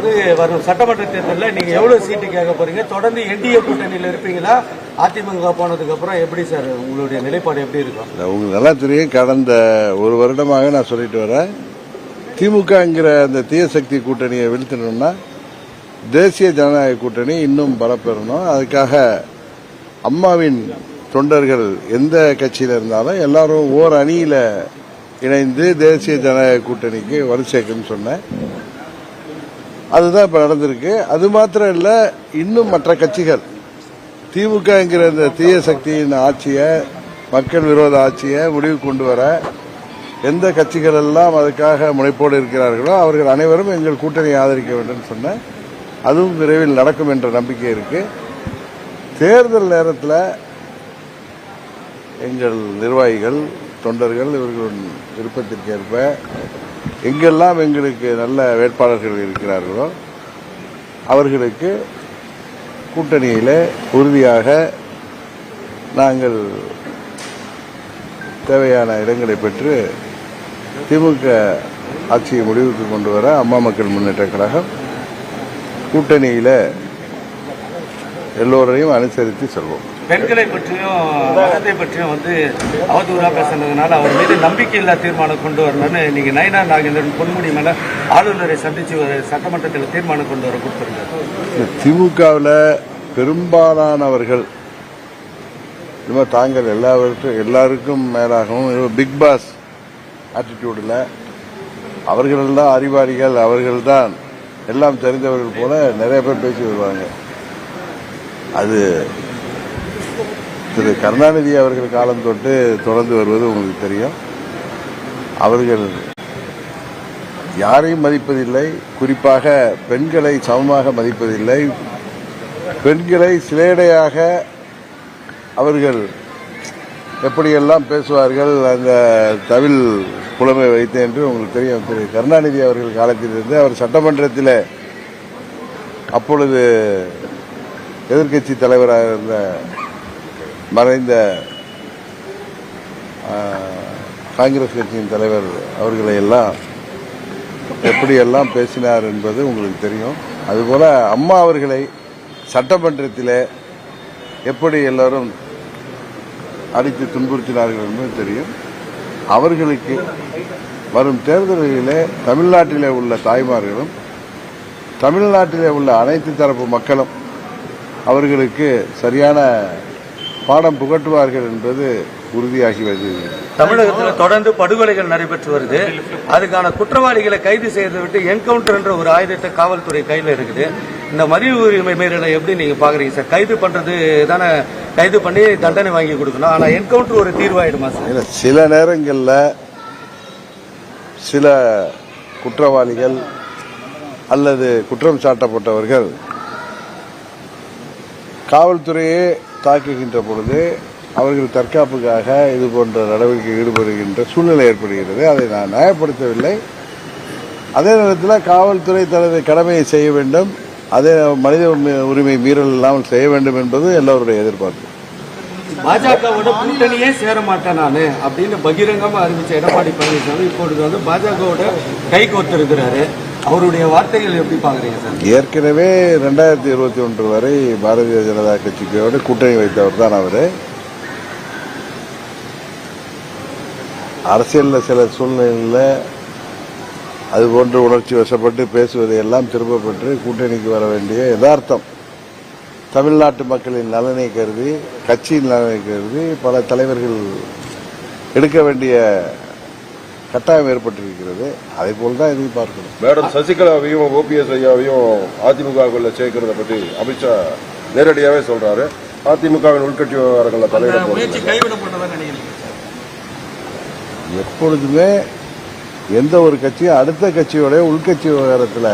வந்து வரும் சட்டமன்ற தேர்தலில் நீங்க எவ்வளவு சீட்டு கேட்க போறீங்க? தொடர்ந்து என்டிஏ கூட்டணியில் இருப்பீங்களா? அதிமுக போனதுக்கு அப்புறம் எப்படி சார் உங்களுடைய நிலைப்பாடு எப்படி இருக்கும்? உங்களுக்கு நல்லா தெரியும், கடந்த ஒரு வருடமாக நான் சொல்லிட்டு வரேன், திமுகங்கிற அந்த தீய சக்தி கூட்டணியை வீழ்த்தணும்னா தேசிய ஜனநாயக கூட்டணி இன்னும் பலப்பெறணும். அதுக்காக அம்மாவின் தொண்டர்கள் எந்த கட்சியில் இருந்தாலும் எல்லாரும் ஓர் அணியில இணைந்து தேசிய ஜனநாயக கூட்டணிக்கு வலு சேர்க்கணும்னு சொன்னேன். அதுதான் இப்ப நடந்திருக்கு. அது மாத்திரம் இல்ல, இன்னும் மற்ற கட்சிகள் திமுகங்கிற இந்த தீய சக்தியின் ஆட்சியை, மக்கள் விரோத ஆட்சியை முடிவு கொண்டு வர எந்த கட்சிகள் எல்லாம் அதுக்காக முனைப்போடு இருக்கிறார்களோ அவர்கள் அனைவரும் எங்கள் கூட்டணியை ஆதரிக்க வேண்டும் சொன்ன, அதுவும் விரைவில் நடக்கும் என்ற நம்பிக்கை இருக்கு. தேர்தல் நேரத்தில் எங்கள் நிர்வாகிகள், தொண்டர்கள் இவர்கள் விருப்பத்திற்கேற்ப எங்கெல்லாம் எங்களுக்கு நல்ல வேட்பாளர்கள் இருக்கிறார்களோ அவர்களுக்கு கூட்டணியிலே உறுதியாக நாங்கள் தேவையான இடங்களை பெற்று திமுக ஆட்சியை முடிவுக்கு கொண்டு வர அம்மா மக்கள் முன்னேற்ற கழகம் கூட்டணியில எல்லோரையும் அனுசரித்து செல்வோம். பெண்களை பற்றியும் மதத்தை பற்றியும் வந்து அவதூறாக பேசுனதுனால அவர் மீது நம்பிக்கையில்லா தீர்மானம் கொண்டு வரணும்னு நீங்க நயினார் நாகேந்திரன் பொன்முடி மேல ஆளுநரை சந்திச்சு ஒரு சட்டமன்றத்தில் தீர்மானம் கொண்டு வர கொடுத்திருந்தார். திமுகவில் பெரும்பாலானவர்கள் தாங்கள் எல்லாருக்கும் மேலாகவும் பிக் பாஸ் ஆட்டிடியூடில் அவர்களெல்லாம் அறிவாளிகள், அவர்கள்தான் எல்லாம் தெரிந்தவர்கள் போல நிறைய பேர் பேசி வருவாங்க. அது திரு கருணாநிதி அவர்கள் காலம் தொட்டு தொடர்ந்து வருவது உங்களுக்கு தெரியும். அவர்கள் யாரையும் மதிப்பதில்லை, குறிப்பாக பெண்களை சமமாக மதிப்பதில்லை. பெண்களை சிலேடையாக அவர்கள் எப்படியெல்லாம் பேசுவார்கள் அந்த தவில் புலமை வைத்து என்று உங்களுக்கு தெரியும். திரு கருணாநிதி அவர்கள் காலத்திலிருந்து அவர் சட்டமன்றத்தில் அப்பொழுது எதிர்க்கட்சி தலைவராக இருந்த மறைந்த காங்கிரஸ் கட்சியின் தலைவர் அவர்களை எல்லாம் எப்படியெல்லாம் பேசினார் என்பது உங்களுக்கு தெரியும். அதுபோல அம்மா அவர்களை சட்டமன்றத்தில் எப்படி எல்லாரும் அடித்து துன்புறுத்தினார்கள் என்பது தெரியும். அவர்களுக்கு வரும் தேர்தல்களிலே தமிழ்நாட்டிலே உள்ள தாய்மார்களும் தமிழ்நாட்டிலே உள்ள அனைத்து தரப்பு மக்களும் அவர்களுக்கு சரியான பாடம் புகட்டுவார்கள் என்பது உறுதியாகி வருகிறது. தமிழகத்தில் தொடர்ந்து படுகொலைகள் நடைபெற்று வருது. அதுக்கான குற்றவாளிகளை கைது செய்து விட்டு என்கவுண்டர் என்ற ஒரு ஆயுதத்தை காவல்துறை கையில் இருக்குது. இந்த மனித உரிமை மீறலை எப்படி நீங்க பாக்குறீங்க சார்? கைது பண்றது தானே, கைது பண்ணி தண்டனை வாங்கி கொடுக்கணும். ஆனா என்கவுண்டர் ஒரு தீர்வாயிடுமா சார்? சில நேரங்களில் சில குற்றவாளிகள் அல்லது குற்றம் சாட்டப்பட்டவர்கள் காவல்துறையே தாக்குகின்ற பொழுது அவர்கள் தற்காப்புக்காக இது போன்ற நடவடிக்கை ஈடுபடுகின்ற சூழ்நிலை ஏற்படுகிறது. அதை நான் நியாயப்படுத்தவில்லை. அதே நேரத்தில் காவல்துறை தனது கடமையை செய்ய வேண்டும், அதே மனித உரிமை மீறல் இல்லாமல் செய்ய வேண்டும் என்பது எல்லோருடைய எதிர்பார்ப்பு. பாஜகவோட கூட்டணியே சேர மாட்டேன் நான் அப்படின்னு பகிரங்கமா அறிவிச்ச எடப்பாடி பழனிசாமி இப்பொழுது வந்து பாஜகவோட கை கோர்த்திருக்கிறாரு. அவருடைய வார்த்தைகள் எப்படி பாக்குறீங்க சார்? ஏற்கனவே 2021 வரை பாரதிய ஜனதா கட்சியோடு கூட்டணி வைத்தவர் தான் அவரு. அரசியலில் சில சூழ்நிலையில் அதுபோன்று உணர்ச்சி வசப்பட்டு பேசுவதை எல்லாம் திரும்ப பெற்று கூட்டணிக்கு வர வேண்டிய யதார்த்தம் தமிழ்நாட்டு மக்களின் நலனை கருதி, கட்சியின் நலனை கருதி பல தலைவர்கள் எடுக்க வேண்டிய கட்டாயம் ஏற்பட்டிருக்கிறது. அதே போல்தான் இதையும் பார்க்கணும். மேடம் சசிகலாவையும் ஓபிஎஸ் ஐயாவையும் அதிமுகவுக்குள்ள சேர்க்கிறத பற்றி அமித்ஷா நேரடியாவே சொல்றாரு. அதிமுகவின் உள்கட்சி விவகாரங்கள தலையிட எப்பொழுதுமே எந்த ஒரு கட்சியும் அடுத்த கட்சியோட உள்கட்சி விவகாரத்தில்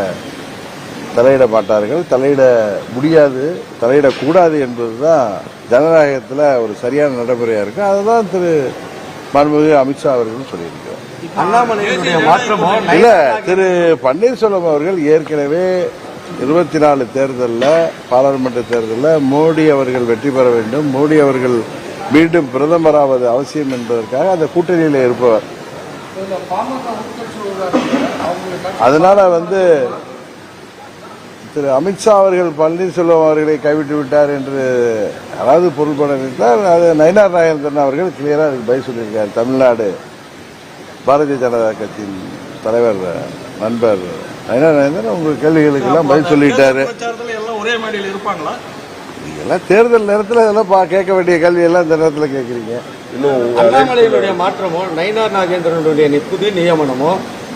தலையிட மாட்டார்கள், தலையிட முடியாது, தலையிடக்கூடாது என்பதுதான் ஜனநாயகத்தில் ஒரு சரியான நடைமுறையா இருக்கு. அதுதான் திரு மாண்புமிகு அமித்ஷா அவர்கள் சொல்லியிருக்கிறார். இல்ல, திரு பன்னீர்செல்வம் அவர்கள் ஏற்கனவே 24 தேர்தலில், பாராளுமன்ற தேர்தலில் மோடி அவர்கள் வெற்றி பெற வேண்டும், மோடி அவர்கள் மீண்டும் பிரதமராவது அவசியம் என்பதற்காக அந்த கூட்டணியில் இருப்பவர். அதனால திரு அமித்ஷா அவர்கள் பன்னீர்செல்வம் அவர்களை கைவிட்டு விட்டார் என்று அதாவது பொருள்பட நினைத்தால் அது நயினார் நாகேந்திரன் அவர்கள் கிளியரா அதுக்கு பதில் சொல்லியிருக்கார். தமிழ்நாடு பாரதிய ஜனதா கட்சியின் தலைவர் நண்பர் நயினார் நாகேந்திரன் உங்க கேள்விகளுக்கு எல்லாம் பதில் சொல்லிட்டாரு. ஒரே மேடையில் இருப்பாங்களா? இதெல்லாம் தேர்தல் நேரத்தில் இதெல்லாம் கேட்க வேண்டிய கேள்வி எல்லாம் இந்த நேரத்தில் கேட்குறீங்க. இன்னும் அண்ணாமலையினுடைய மாற்றமோ நயினார் நாகேந்திரனுடைய புது நியமனமோ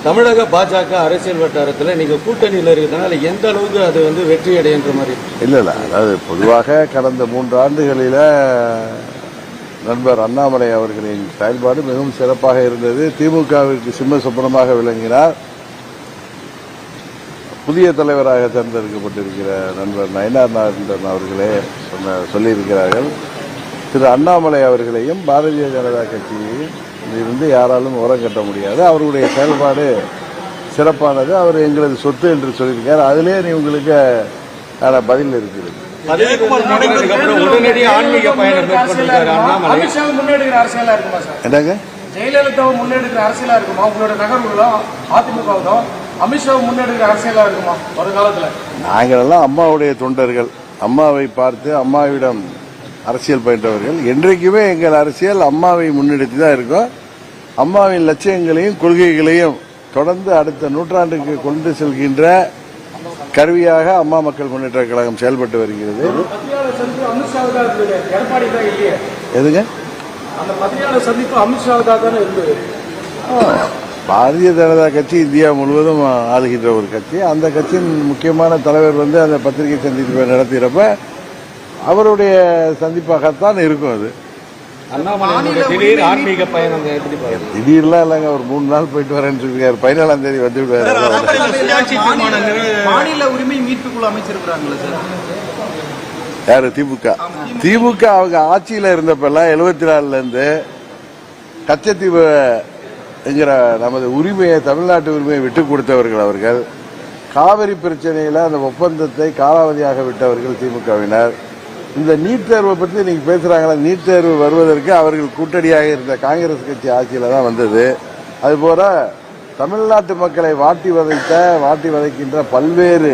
தமிழக பாஜக அரசியல் வட்டாரத்தில் நீங்க கூட்டணியில் இருக்கிறதுனால எந்த அளவுக்கு அது வெற்றி அடைகின்ற மாதிரி? இல்ல அதாவது பொதுவாக கடந்த 3 ஆண்டுகளில நண்பர் அண்ணாமலை அவர்களின் செயல்பாடு மிகவும் சிறப்பாக இருந்தது. திமுகவிற்கு சிம்ம சொப்பனமாக விளங்கினார். புதிய தலைவராக தேர்ந்தெடுக்கப்பட்டிருக்கிற நண்பர் நயினார் நாகேந்திரன் அவர்களே சொல்லியிருக்கிறார்கள், திரு அண்ணாமலை அவர்களையும் பாரதிய ஜனதா கட்சியையும் இருந்து யாராலும் உரம் கட்ட முடியாது. அவருடைய செயல்பாடு சிறப்பானது. அவர் எங்களது சொத்து என்று சொல்லியிருக்கார். அதிலே உங்களுக்கு பதில் இருக்கிறது. உடனடியாக ஆன்மீக பயணம் மேற்கொண்டிருக்காரு அண்ணாமலை. முன்னெடுக்கிற அரசியலா இருக்குமா சார்? என்னங்க ஜெயலலிதாவை முன்னெடுக்கிற அரசியலா இருக்குமா உங்களோட நகர்வுகளோ அதிமுகவோ? அமித்ஷா முன்னெடுக்கிற அரசியலா இருக்குமா வருங்காலத்துல? நாங்களெல்லாம் அம்மாவுடைய தொண்டர்கள். அம்மாவை பார்த்து அம்மாவிடம் அரசியல் பயின்றவர்கள். என்றைக்குமே எங்கள் அரசியல் அம்மாவை முன்னெடுத்து தான் இருக்கும். அம்மாவின் லட்சியங்களையும் கொள்கைகளையும் தொடர்ந்து அடுத்த நூற்றாண்டுக்கு கொண்டு செல்கின்ற கருவியாக அம்மா மக்கள் முன்னேற்ற கழகம் செயல்பட்டு வருகிறது. எதுங்க? பாரதிய ஜனதா கட்சி இந்தியா முழுவதும் ஆளுகின்ற ஒரு கட்சி. அந்த கட்சியின் முக்கியமான தலைவர் அந்த பத்திரிகை சந்திப்பை நடத்துகிறப்ப அவருடைய சந்திப்பாகத்தான் இருக்கும். அது திடீர் ஆன்மீக பயணம் திடீர்லாம் இல்லைங்க. ஒரு 3 நாள் போயிட்டு வரேன்னு சொல்லிருக்காரு. 14ஆம் தேதி வந்து விடுவாரு. மாநில உரிமை மீட்புக்குழு அமைச்சிருக்கிறாங்களா சார்? யாரு? திமுக அவங்க ஆட்சியில இருந்தப்பெல்லாம் 74ல இருந்து கச்சத்தீவு என்கிற நமது உரிமையை, தமிழ்நாட்டு உரிமையை விட்டுக் கொடுத்தவர்கள் அவர்கள். காவிரி பிரச்சனையில அந்த ஒப்பந்தத்தை காலாவதியாக விட்டவர்கள் திமுகவினர். இந்த நீட் தேர்வை பற்றி நீங்க பேசுறாங்களா? நீட் தேர்வு வருவதற்கு அவர்கள் கூட்டணியாக இருந்த காங்கிரஸ் கட்சி ஆட்சியில தான் வந்தது. அதுபோல தமிழ்நாட்டு மக்களை வாட்டி வதைக்கின்ற பல்வேறு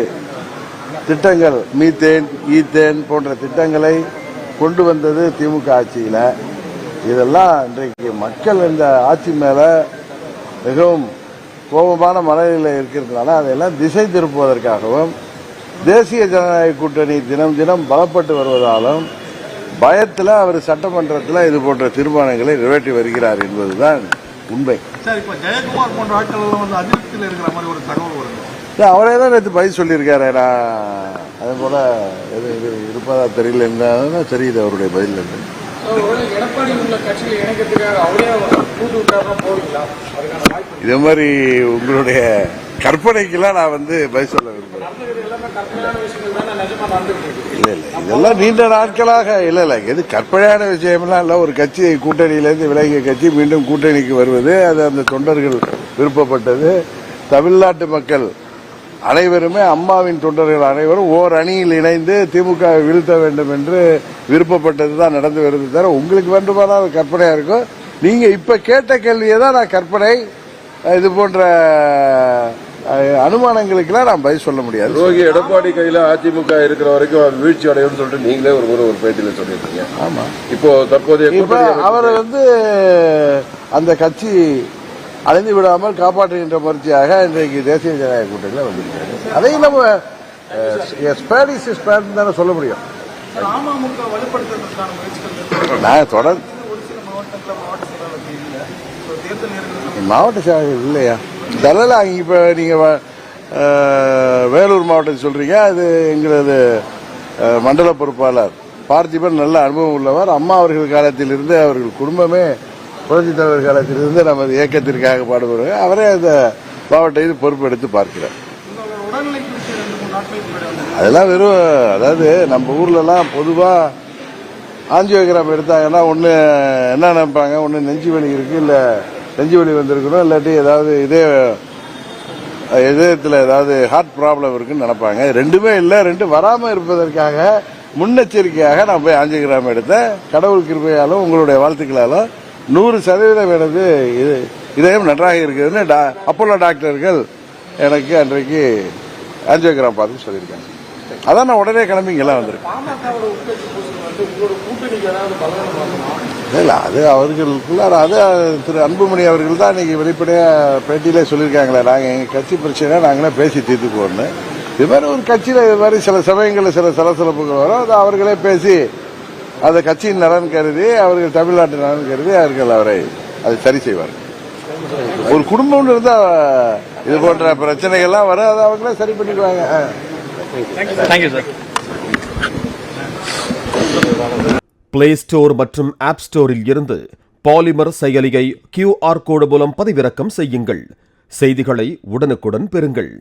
திட்டங்கள், மீத்தேன், ஈத்தேன் போன்ற திட்டங்களை கொண்டு வந்தது திமுக ஆட்சியில. இதெல்லாம் இன்றைக்கு மக்கள் இந்த ஆட்சி மேல மிகவும் கோபமான மனநிலை இருக்கிறதுனால அதையெல்லாம் திசை திருப்புவதற்காகவும் தேசிய ஜனநாயக கூட்டணி தினம் தினம் பலப்பட்டு வருவதாலும் பயத்தில் அவர் சட்டமன்றத்தில் இது போன்ற தீர்மானங்களை நிறைவேற்றி வருகிறார் என்பதுதான் உண்மை. சார், இப்ப ஜெயக்குமார் போன்ற ஆட்கள் எல்லாம் அதிருப்தியில் இருக்கிற மாதிரி ஒரு தகவல் வருது. அவரே தான் நேற்று பதில் சொல்லியிருக்காரு. நான் அதே போல இருப்பதா தெரியல தெரியுது அவருடைய பதில். எடப்பாடி உள்ள கட்சியில் இணைக்கிறதுக்காக அவரே கூட்டு விட்டாரா போவீங்களா? இதே மாதிரி உங்களுடைய கற்பனைக்கெல்லாம் நான் பதில் சொல்ல விரும்புகிறேன். இல்ல இதெல்லாம் நீண்ட நாட்களாக இல்ல எது கற்பனையான விஷயம்லாம் இல்ல. ஒரு கட்சி கூட்டணியிலிருந்து விலகிய கட்சி மீண்டும் கூட்டணிக்கு வருவது அது அந்த தொண்டர்கள் விருப்பப்பட்டது. தமிழ்நாட்டு மக்கள் அனைவருமே, அம்மாவின் தொண்டர்கள் அனைவரும் ஓர் அணியில் இணைந்து திமுக வீழ்த்த வேண்டும் என்று விருப்பப்பட்டதுதான் நடந்து வருது. தவிர உங்களுக்கு வேண்டுமானால் அது கற்பனையா இருக்கும். நீங்க இப்ப கேட்ட கேள்வியை தான் நான் கற்பனை, இது போன்ற அனுமானங்களுக்கெல்லாம் நான் பதில் சொல்ல முடியாது. ரோகி எடப்பாடி கையில அதிமுக இருக்கிற வரைக்கும் அது வீழ்ச்சி அடையும் சொல்லிட்டு நீங்களே ஒரு பேட்டியில சொல்லிருக்கீங்க. ஆமா, இப்போ தற்போதைய அவர் அந்த கட்சி அழிந்து விடாமல் காப்பாற்றுகின்ற முயற்சியாக இன்றைக்கு தேசிய ஜனநாயக கூட்டணியில் வந்திருக்காரு. அதையும் நம்ம தானே சொல்ல முடியும். நான் தொடர்ந்து மாவட்ட செயலாளர் இல்லையா இதெல்லாம் இப்ப நீங்க வேலூர் மாவட்டத்தை சொல்றீங்க. அது எங்களது மண்டல பொறுப்பாளர் பார்த்திபன் நல்ல அனுபவம் உள்ளவர். அம்மா அவர்கள் காலத்திலிருந்து அவர்கள் குடும்பமே புரட்சித் தலைவர் காலத்திலிருந்து நமது இயக்கத்திற்காக பாடுபடுவாங்க. அவரே அந்த மாவட்ட பொறுப்பெடுத்து பார்க்கிறார். அதெல்லாம் வெறும் அதாவது நம்ம ஊர்லலாம் பொதுவா ஆஞ்சியோகிராம் எடுத்தாங்கன்னா ஒன்று என்ன நினைப்பாங்க, ஒன்று நெஞ்சு வலி இருக்கு, இல்லை நெஞ்சு வலி வந்திருக்கணும், இல்லாட்டி ஏதாவது இதயத்தில் ஏதாவது ஹார்ட் ப்ராப்ளம் இருக்குன்னு நினைப்பாங்க. ரெண்டுமே இல்லை. ரெண்டு வராமல் இருப்பதற்காக முன்னெச்சரிக்கையாக நான் போய் ஆஞ்சியோகிராம் எடுத்தேன். கடவுள் கிருபையாலும் உங்களுடைய வாழ்த்துக்களாலும் 100% எனது இதயம் நன்றாக இருக்குதுன்னு அப்போலோ டாக்டர்கள் எனக்கு அன்றைக்கு ஆஞ்சியோகிராம் பார்த்து சொல்லியிருக்காங்க. அதான் நான் உடனே கிளம்பி இங்கெல்லாம் வந்திருக்கேன். பாமகவோட உட்கட்சி பூசல் வந்து உங்களோட கூட்டணிக்கு ஏதாவது பலன் பார்க்கணுமா? இல்லை, அது அவர்களுக்குள்ள அது திரு அன்புமணி அவர்கள் தான் இன்னைக்கு வெளிப்படையாக பேட்டியிலே சொல்லியிருக்காங்களே, நாங்கள் எங்கள் கட்சி பிரச்சனை நாங்களே பேசி தீர்த்துக்குவோன்னு. இது மாதிரி ஒரு கட்சியில் இது மாதிரி சில சமயங்களில் சில சலசலப்புகள் வரும். அது அவர்களே பேசி அந்த கட்சியின் நலன் கருதி, அவர்கள் தமிழ்நாட்டு நலன் கருதி அவர்கள் அவரை அதை சரி செய்வார்கள். ஒரு குடும்பம்னு இருந்தால் இது போன்ற பிரச்சனைகள்லாம் வரும், அதை அவங்களே சரி பண்ணிக்குவாங்க. Thank you sir. பிளே ஸ்டோர் மற்றும் ஆப் ஸ்டோரில் இருந்து பாலிமர் செயலியை QR கோடு மூலம் பதிவிறக்கம் செய்யுங்கள். செய்திகளை உடனுக்குடன் பெறுங்கள்.